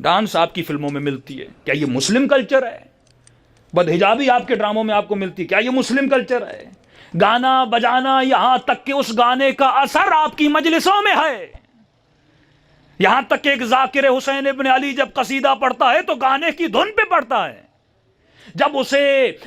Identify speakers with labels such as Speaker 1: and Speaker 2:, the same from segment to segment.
Speaker 1: Dance آپ کی فلموں میں ملتی ہے، کیا یہ مسلم کلچر ہے؟ بدحجابی آپ کے ڈراموں میں آپ کو ملتی ہے، کیا یہ مسلم کلچر ہے؟ گانا بجانا، یہاں تک کہ اس گانے کا اثر آپ کی مجلسوں میں ہے، یہاں تک کہ ایک ذاکر حسین ابن علی جب قصیدہ پڑھتا ہے تو گانے کی دھن پہ پڑھتا ہے، جب اسے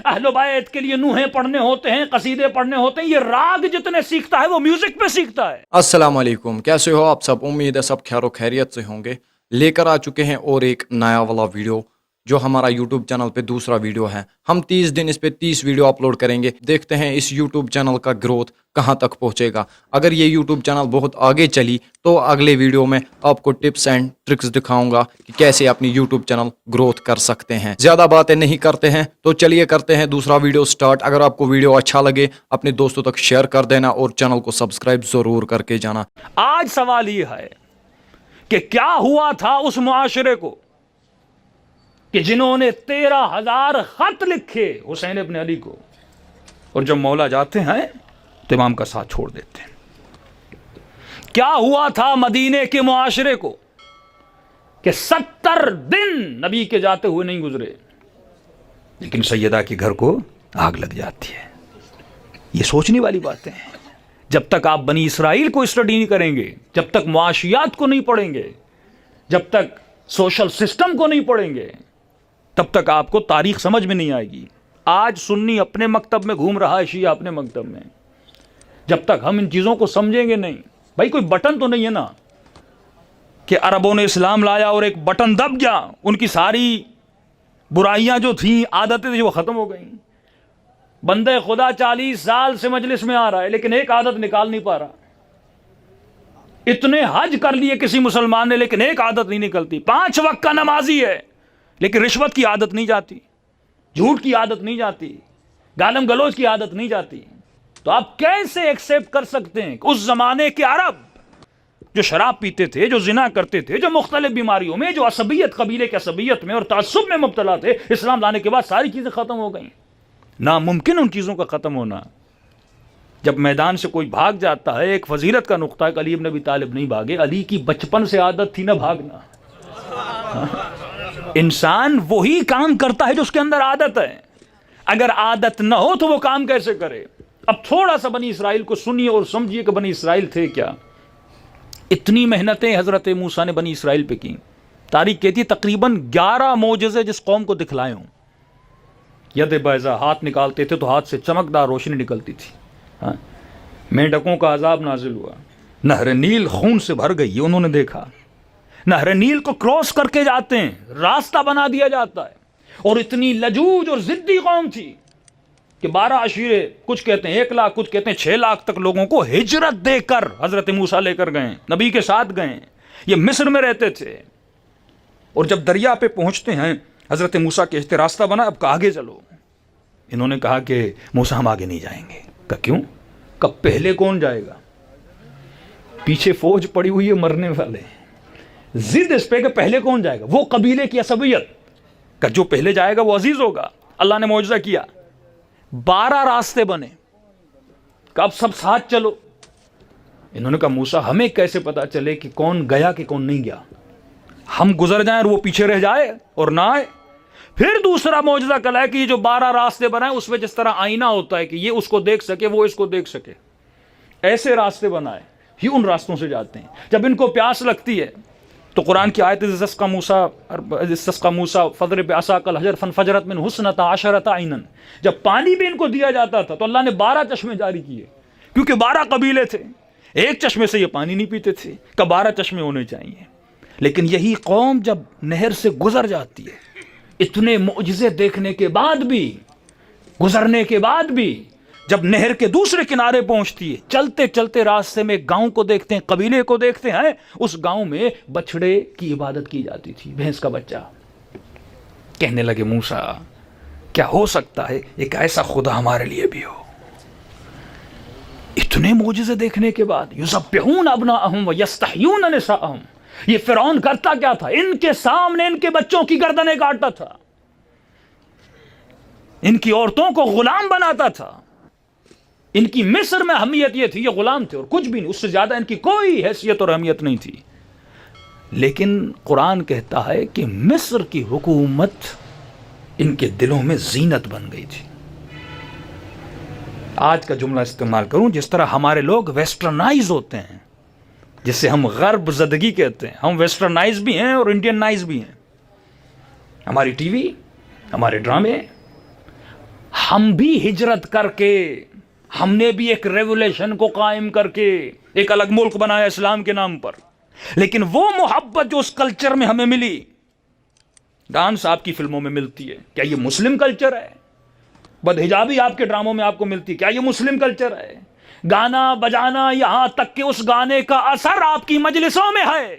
Speaker 1: اہل بیت کے لیے نوحے پڑھنے ہوتے ہیں، قصیدے پڑھنے ہوتے ہیں، یہ راگ جتنے سیکھتا ہے وہ میوزک پہ سیکھتا ہے۔
Speaker 2: السلام علیکم، کیسے ہو آپ سب؟ امید ہے سب خیر و خیریت سے ہوں گے۔ لے کر آ چکے ہیں اور ایک نیا والا ویڈیو جو ہمارا یوٹیوب چینل پہ دوسرا ویڈیو ہے۔ ہم 30 دن اس پہ 30 ویڈیو اپلوڈ کریں گے، دیکھتے ہیں اس یوٹیوب چینل کا گروتھ کہاں تک پہنچے گا۔ اگر یہ یوٹیوب چینل بہت آگے چلی تو اگلے ویڈیو میں آپ کو ٹپس اینڈ ٹرکس دکھاؤں گا کہ کیسے اپنی یوٹیوب چینل گروتھ کر سکتے ہیں۔ زیادہ باتیں نہیں کرتے ہیں تو چلیے کرتے ہیں دوسرا ویڈیو سٹارٹ۔ اگر آپ کو ویڈیو اچھا لگے اپنے دوستوں تک شیئر کر دینا اور چینل کو سبسکرائب ضرور کر کے جانا۔
Speaker 1: آج سوال یہ ہے کہ کیا ہوا تھا اس معاشرے کو کہ جنہوں نے 13,000 خط لکھے حسین ابن علی کو، اور جب مولا جاتے ہیں تو امام کا ساتھ چھوڑ دیتے ہیں؟ کیا ہوا تھا مدینے کے معاشرے کو کہ 70 دن نبی کے جاتے ہوئے نہیں گزرے لیکن سیدہ کے گھر کو آگ لگ جاتی ہے؟ یہ سوچنے والی باتیں ہیں۔ جب تک آپ بنی اسرائیل کو اسٹڈی نہیں کریں گے، جب تک معاشیات کو نہیں پڑھیں گے، جب تک سوشل سسٹم کو نہیں پڑھیں گے، تب تک آپ کو تاریخ سمجھ میں نہیں آئے گی۔ آج سنی اپنے مکتب میں گھوم رہا ہے، شیعہ اپنے مکتب میں۔ جب تک ہم ان چیزوں کو سمجھیں گے نہیں، بھائی کوئی بٹن تو نہیں ہے نا کہ عربوں نے اسلام لایا اور ایک بٹن دب گیا، ان کی ساری برائیاں جو تھیں، عادتیں تھیں، وہ ختم ہو گئیں۔ بندے خدا 40 سال سے مجلس میں آ رہا ہے لیکن ایک عادت نکال نہیں پا رہا۔ اتنے حج کر لیے کسی مسلمان نے لیکن ایک عادت نہیں نکلتی۔ 5 وقت کا نمازی ہے لیکن رشوت کی عادت نہیں جاتی، جھوٹ کی عادت نہیں جاتی، گالم گلوچ کی عادت نہیں جاتی۔ تو آپ کیسے ایکسپٹ کر سکتے ہیں کہ اس زمانے کے عرب جو شراب پیتے تھے، جو زنا کرتے تھے، جو مختلف بیماریوں میں، جو عصبیت، قبیلے کی عصبیت میں اور تعصب میں مبتلا تھے، اسلام لانے کے بعد ساری چیزیں ختم ہو گئیں؟ ناممکن ان چیزوں کا ختم ہونا۔ جب میدان سے کوئی بھاگ جاتا ہے، ایک فضیلت کا نقطہ ہے کہ علی بن ابی طالب نہیں بھاگے، علی کی بچپن سے عادت تھی نہ بھاگنا۔ انسان وہی کام کرتا ہے جو اس کے اندر عادت ہے، اگر عادت نہ ہو تو وہ کام کیسے کرے؟ اب تھوڑا سا بنی اسرائیل کو سنیے اور سمجھیے کہ بنی اسرائیل تھے کیا۔ اتنی محنتیں حضرت موسیٰ نے بنی اسرائیل پہ کی، تاریخ کہتی ہے تقریباً 11 معجزے جس قوم کو دکھلائے ہوں۔ ید بیضا، ہاتھ نکالتے تھے تو ہاتھ سے چمکدار روشنی نکلتی تھی۔ مینڈکوں کا عذاب نازل ہوا، نہر نیل خون سے بھر گئی، یہ انہوں نے دیکھا۔ نہر نیل کو کراس کر کے جاتے ہیں، راستہ بنا دیا جاتا ہے، اور اتنی لجوج اور ضدی قوم تھی کہ 12 عشیرے، کچھ کہتے ہیں 1 لاکھ، کچھ کہتے ہیں 6 لاکھ تک لوگوں کو ہجرت دے کر حضرت موسیٰ لے کر گئے، نبی کے ساتھ گئے۔ یہ مصر میں رہتے تھے، اور جب دریا پہ پہنچتے ہیں حضرت موسیٰ کہتے راستہ بنا، اب آگے چلو۔ انہوں نے کہا کہ موسیٰ ہم آگے نہیں جائیں گے۔ کہا کیوں؟ کب پہلے کون جائے گا؟ پیچھے فوج پڑی ہوئی ہے، مرنے والے۔ ضد اس پہ کہ پہلے کون جائے گا، وہ قبیلے کی عصبیت کہ جو پہلے جائے گا وہ عزیز ہوگا۔ اللہ نے معجزہ کیا، 12 راستے بنے، کہ اب سب ساتھ چلو۔ انہوں نے کہا موسیٰ ہمیں کیسے پتا چلے کہ کون گیا کہ کون نہیں گیا؟ ہم گزر جائیں اور وہ پیچھے رہ جائے اور نہ آئے۔ پھر دوسرا معجزہ کلا ہے کہ یہ جو 12 راستے بنائے اس میں جس طرح آئینہ ہوتا ہے کہ یہ اس کو دیکھ سکے، وہ اس کو دیکھ سکے، ایسے راستے بنائے، ہی ان راستوں سے جاتے ہیں۔ جب ان کو پیاس لگتی ہے تو قرآن کی آیت استسقى موسیٰ فاضرب بعصاک الحجر فانفجرت منہ اثنتا عشرۃ عینا، جب پانی بھی ان کو دیا جاتا تھا تو اللہ نے 12 چشمے جاری کیے، کیونکہ 12 قبیلے تھے، ایک چشمے سے یہ پانی نہیں پیتے تھے، کہ 12 چشمے ہونے چاہیے۔ لیکن یہی قوم جب نہر سے گزر جاتی ہے، اتنے معجزے دیکھنے کے بعد بھی، گزرنے کے بعد بھی، جب نہر کے دوسرے کنارے پہنچتی ہے، چلتے چلتے راستے میں گاؤں کو دیکھتے ہیں، قبیلے کو دیکھتے ہیں، اس گاؤں میں بچڑے کی عبادت کی جاتی تھی، بھینس کا بچہ۔ کہنے لگے موسیٰ کیا ہو سکتا ہے ایک ایسا خدا ہمارے لیے بھی ہو؟ اتنے معجزے دیکھنے کے بعد یذبحون ابناءہم ویستحیون نساءہم، یہ فرعون کرتا کیا تھا؟ ان کے سامنے ان کے بچوں کی گردنیں کاٹتا تھا، ان کی عورتوں کو غلام بناتا تھا۔ ان کی مصر میں اہمیت یہ تھی، یہ غلام تھے اور کچھ بھی نہیں، اس سے زیادہ ان کی کوئی حیثیت اور اہمیت نہیں تھی۔ لیکن قرآن کہتا ہے کہ مصر کی حکومت ان کے دلوں میں زینت بن گئی تھی. آج کا جملہ استعمال کروں، جس طرح ہمارے لوگ ویسٹرنائز ہوتے ہیں، جس سے ہم غرب زدگی کہتے ہیں، ہم ویسٹرنائز بھی ہیں اور انڈینائز بھی ہیں. ہماری ٹی وی، ہمارے ڈرامے، ہم بھی ہجرت کر کے، ہم نے بھی ایک ریولیشن کو قائم کر کے ایک الگ ملک بنایا اسلام کے نام پر. لیکن وہ محبت جو اس کلچر میں ہمیں ملی، ڈانس آپ کی فلموں میں ملتی ہے، کیا یہ مسلم کلچر ہے؟ بدحجابی آپ کے ڈراموں میں آپ کو ملتی ہے، کیا یہ مسلم کلچر ہے؟ گانا بجانا، یہاں تک کہ اس گانے کا اثر آپ کی مجلسوں میں ہے.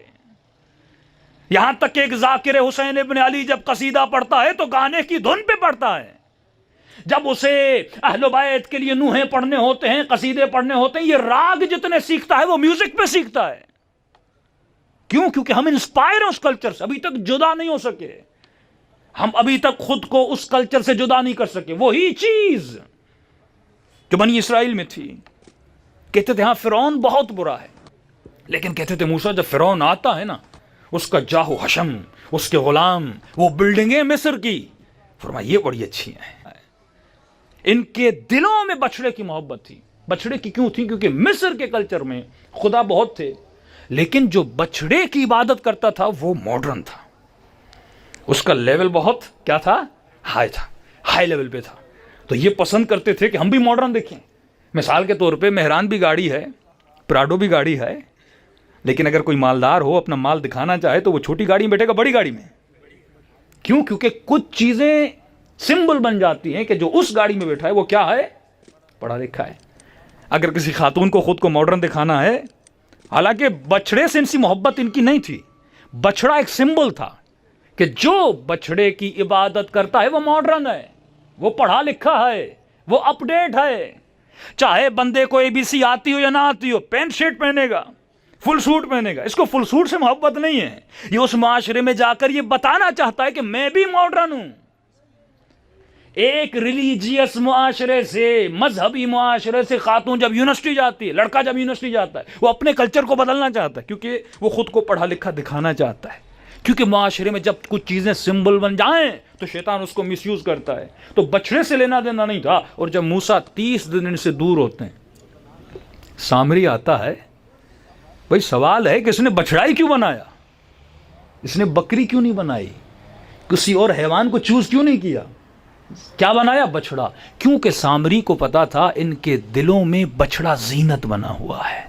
Speaker 1: یہاں تک کہ ایک ذاکر حسین ابن علی جب قصیدہ پڑھتا ہے تو گانے کی دھن پہ پڑھتا ہے. جب اسے اہل بیت کے لیے نوحے پڑھنے ہوتے ہیں، قصیدے پڑھنے ہوتے ہیں، یہ راگ جتنے سیکھتا ہے وہ میوزک پہ سیکھتا ہے. کیوں؟ کیونکہ ہم انسپائر ہیں اس کلچر سے، ابھی تک جدا نہیں ہو سکے. ہم ابھی تک خود کو اس کلچر سے جدا نہیں کر سکے. وہی چیز جو بنی اسرائیل میں تھی. کہتے تھے ہاں فرعون بہت برا ہے، لیکن کہتے تھے موسیٰ جب فرعون آتا ہے نا، اس کا جاہ و حشم، اس کے غلام، وہ بلڈنگیں مصر کی، فرمایا یہ بڑی اچھی ہیں. ان کے دلوں میں بچڑے کی محبت تھی. بچڑے کی کیوں تھی؟ کیونکہ مصر کے کلچر میں خدا بہت تھے، لیکن جو بچڑے کی عبادت کرتا تھا وہ ماڈرن تھا. اس کا لیول بہت کیا تھا؟ ہائی تھا، ہائی لیول پہ تھا. تو یہ پسند کرتے تھے کہ ہم بھی ماڈرن دیکھیں. مثال کے طور پہ مہران بھی گاڑی ہے، پراڈو بھی گاڑی ہے، لیکن اگر کوئی مالدار ہو اپنا مال دکھانا چاہے تو وہ چھوٹی گاڑی میں بیٹھے گا بڑی گاڑی میں. کیوں؟ کیونکہ کچھ چیزیں سمبل بن جاتی ہیں کہ جو اس گاڑی میں بیٹھا ہے وہ کیا ہے؟ پڑھا لکھا ہے. اگر کسی خاتون کو خود کو ماڈرن دکھانا ہے، حالانکہ بچڑے سے ان سی محبت ان کی نہیں تھی، بچڑا ایک سمبل تھا کہ جو بچڑے کی عبادت کرتا ہے وہ ماڈرن ہے، وہ پڑھا لکھا ہے، وہ اپ ڈیٹ ہے. چاہے بندے کو ABC آتی ہو یا نہ آتی ہو، پینٹ شرٹ پہنے گا، فل سوٹ پہنے گا. اس کو فل سوٹ سے محبت نہیں ہے، یہ اس معاشرے میں جا کر یہ بتانا چاہتا ہے کہ میں بھی ماڈرن ہوں. ایک ریلیجیس معاشرے سے، مذہبی معاشرے سے خاتون جب یونیورسٹی جاتی ہے، لڑکا جب یونیورسٹی جاتا ہے، وہ اپنے کلچر کو بدلنا چاہتا ہے، کیونکہ وہ خود کو پڑھا لکھا دکھانا چاہتا ہے. کیونکہ معاشرے میں جب کچھ چیزیں سمبل بن جائیں تو شیطان اس کو مس یوز کرتا ہے. تو بچڑے سے لینا دینا نہیں تھا. اور جب موسیٰ 30 دن ان سے دور ہوتے ہیں، سامری آتا ہے. بھائی سوال ہے کہ اس نے بچڑا ہی کیوں بنایا؟ اس نے بکری کیوں نہیں بنائی؟ کسی اور حیوان کو چوز کیوں نہیں کیا؟ کیا بنایا؟ بچڑا. کیونکہ سامری کو پتا تھا ان کے دلوں میں بچڑا زینت بنا ہوا ہے.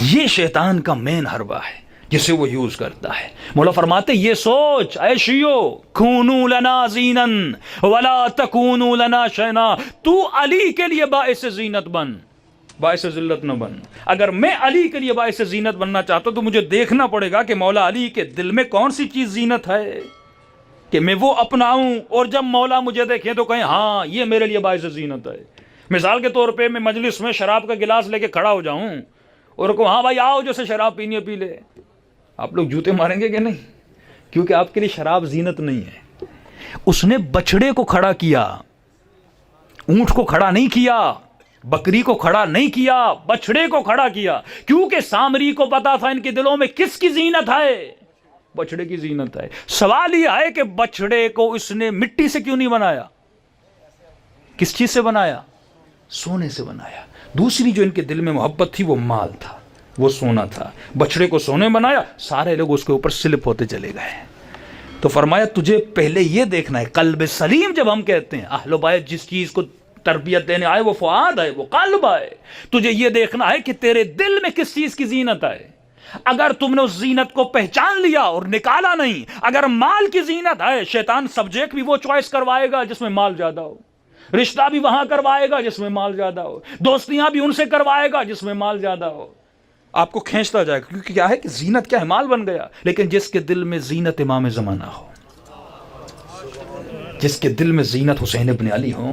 Speaker 1: یہ شیطان کا مین حربہ ہے جسے وہ یوز کرتا ہے. مولا فرماتے یہ سوچ اے شیو، کونوا لنا زینن ولا تکونوا لنا شینا. تو علی کے لیے باعث زینت بن، باعث ذلت نہ بن. اگر میں علی کے لیے باعث زینت بننا چاہتا ہوں تو مجھے دیکھنا پڑے گا کہ مولا علی کے دل میں کون سی چیز زینت ہے کہ میں وہ اپناؤں، اور جب مولا مجھے دیکھیں تو کہیں ہاں یہ میرے لیے باعث زینت ہے. مثال کے طور پہ میں مجلس میں شراب کا گلاس لے کے کھڑا ہو جاؤں اور کہوں ہاں بھائی آؤ جیسے شراب پینی ہے پی لے، آپ لوگ جوتے ماریں گے کہ نہیں؟ کیونکہ آپ کے لیے شراب زینت نہیں ہے. اس نے بچڑے کو کھڑا کیا، اونٹ کو کھڑا نہیں کیا، بکری کو کھڑا نہیں کیا، بچڑے کو کھڑا کیا. کیونکہ سامری کو پتا تھا ان کے دلوں میں کس کی زینت ہے؟ بچڑے کی زینت ہے. سوال یہ ہے کہ بچڑے کو اس نے مٹی سے کیوں نہیں بنایا؟ کس چیز سے بنایا؟ سونے سے بنایا. دوسری جو ان کے دل میں محبت تھی وہ مال تھا، وہ سونا تھا. بچڑے کو سونے بنایا، سارے لوگ اس کے اوپر سلپ ہوتے چلے گئے. تو فرمایا تجھے پہلے یہ دیکھنا ہے، قلب سلیم جب ہم کہتے ہیں، اہل بیت جس چیز کو تربیت دینے آئے وہ فؤاد ہے، وہ قلب ہے. تجھے یہ دیکھنا ہے کہ تیرے دل میں کس چیز کی زینت ہے. اگر تم نے اس زینت کو پہچان لیا اور نکالا نہیں، اگر مال کی زینت ہے، شیطان سبجیکٹ بھی وہ چوائس کروائے گا جس میں مال زیادہ ہو، رشتہ بھی وہاں کروائے گا جس میں مال زیادہ ہو، دوستیاں بھی ان سے کروائے گا جس میں مال زیادہ ہو. آپ کو کھینچتا جائے گا، کیونکہ کیا ہے کہ زینت کیا ہے؟ مال بن گیا. لیکن جس کے دل میں زینت امام زمانہ ہو، جس کے دل میں زینت حسین ابن علی ہو،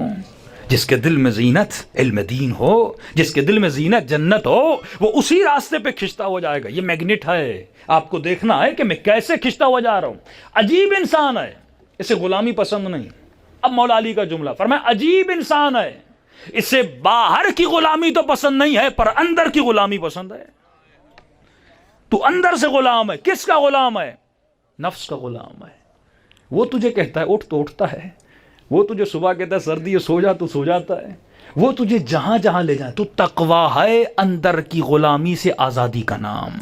Speaker 1: جس کے دل میں زینت علم دین ہو، جس کے دل میں زینت جنت ہو، وہ اسی راستے پہ کھنچتا ہو جائے گا. یہ میگنیٹ ہے، آپ کو دیکھنا ہے کہ میں کیسے کھنچتا ہوا جا رہا ہوں. عجیب انسان ہے، اسے غلامی پسند نہیں. اب مولا علی کا جملہ فرمایا عجیب انسان ہے، اسے باہر کی غلامی تو پسند نہیں ہے پر اندر کی غلامی پسند ہے. تو اندر سے غلام ہے. کس کا غلام ہے؟ نفس کا غلام ہے. وہ تجھے کہتا ہے اٹھ تو اٹھتا ہے, وہ تجھے صبح کہتا ہے سردی ہے سو جا تو سو جاتا ہے, وہ تجھے جہاں جہاں لے جائے. تو تقویٰ ہے اندر کی غلامی سے آزادی کا نام,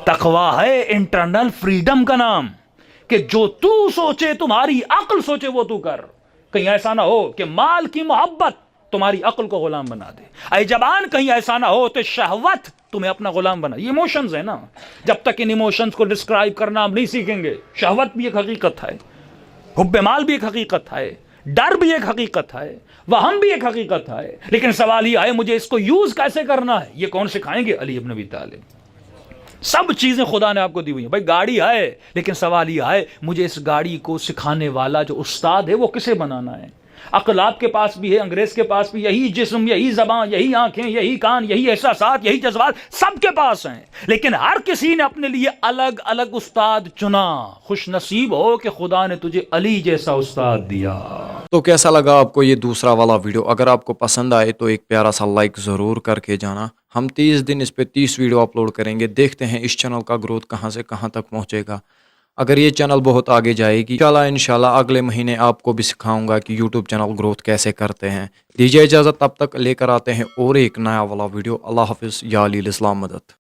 Speaker 1: تقویٰ ہے انٹرنل فریڈم کا نام, کہ جو تو سوچے تمہاری عقل سوچے وہ تو کر. کہیں ایسا نہ ہو کہ مال کی محبت تمہاری عقل کو غلام بنا دے. اے جبان کہیں ایسا نہ ہو تو شہوت تمہیں اپنا غلام بنا. یہ ایموشنز ہیں نا, جب تک ان ایموشنز کو ڈسکرائب کرنا ہم نہیں سیکھیں گے. شہوت بھی ایک حقیقت ہے, حب مال بھی ایک حقیقت ہے, ڈر بھی ایک حقیقت ہے, وہم بھی ایک حقیقت ہے. لیکن سوال یہ ہے مجھے اس کو یوز کیسے کرنا ہے, یہ کون سکھائیں گے؟ علی ابن ابی طالب. سب چیزیں خدا نے آپ کو دی ہوئی ہیں. بھائی گاڑی ہے, لیکن سوال یہ ہے مجھے اس گاڑی کو سکھانے والا جو استاد ہے وہ کسے بنانا ہے. عقل آپ کے پاس بھی ہے, انگریز کے پاس بھی, یہی جسم, یہی زبان, یہی آنکھیں, یہی کان, یہی احساسات, یہی جذبات سب کے پاس ہیں, لیکن ہر کسی نے اپنے لیے الگ الگ استاد چنا. خوش نصیب ہو کہ خدا نے تجھے علی جیسا استاد دیا.
Speaker 2: تو کیسا لگا آپ کو یہ دوسرا والا ویڈیو؟ اگر آپ کو پسند آئے تو ایک پیارا سا لائک ضرور کر کے جانا. ہم 30 دن اس پہ 30 ویڈیو اپلوڈ کریں گے. دیکھتے ہیں اس چینل کا گروتھ کہاں سے کہاں تک پہنچے گا. اگر یہ چینل بہت آگے جائے گی انشاءاللہ اگلے مہینے آپ کو بھی سکھاؤں گا کہ یوٹیوب چینل گروتھ کیسے کرتے ہیں. دیجیے اجازت, تب تک لے کر آتے ہیں اور ایک نیا والا ویڈیو. اللہ حافظ. یا علی الاسلام مدد.